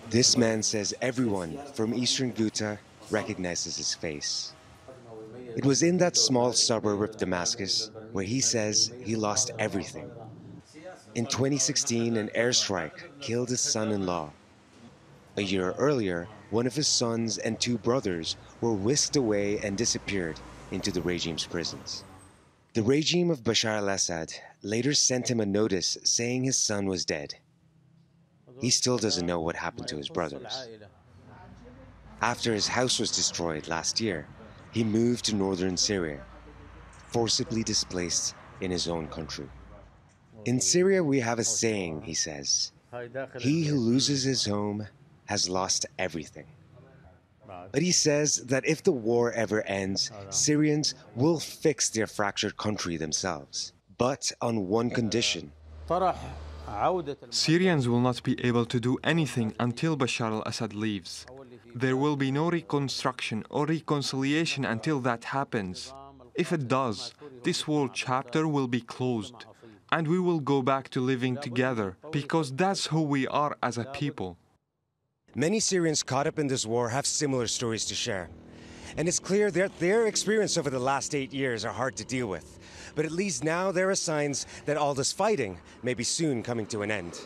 This man says everyone from eastern Ghouta recognizes his face. It was in that small suburb of Damascus where he says he lost everything. In 2016, an airstrike killed his son-in-law. A year earlier, one of his sons and two brothers were whisked away and disappeared into the regime's prisons. The regime of Bashar al-Assad later sent him a notice saying his son was dead. He still doesn't know what happened to his brothers. After his house was destroyed last year, he moved to Northern Syria, forcibly displaced in his own country. In Syria, we have a saying, he says, "He who loses his home has lost everything." But he says that if the war ever ends, Syrians will fix their fractured country themselves, but on one condition. Syrians will not be able to do anything until Bashar al-Assad leaves. There will be no reconstruction or reconciliation until that happens. If it does, this war chapter will be closed, and we will go back to living together, because that's who we are as a people. Many Syrians caught up in this war have similar stories to share. And it's clear that their experience over the last 8 years are hard to deal with. But at least now there are signs that all this fighting may be soon coming to an end.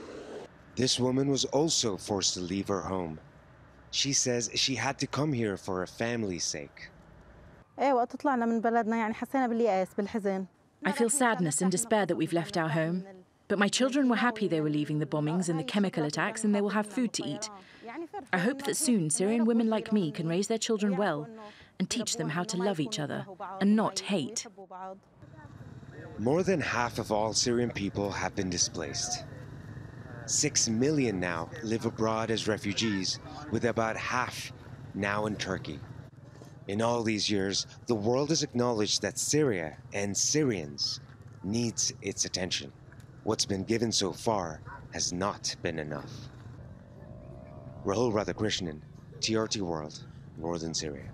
This woman was also forced to leave her home. She says she had to come here for her family's sake. I feel sadness and despair that we've left our home. But my children were happy they were leaving the bombings and the chemical attacks, and they will have food to eat. I hope that soon Syrian women like me can raise their children well and teach them how to love each other and not hate. More than half of all Syrian people have been displaced. 6 million now live abroad as refugees, with about half now in Turkey. In all these years, the world has acknowledged that Syria and Syrians needs its attention. What's been given so far has not been enough. Rahul Radhakrishnan, TRT World, Northern Syria.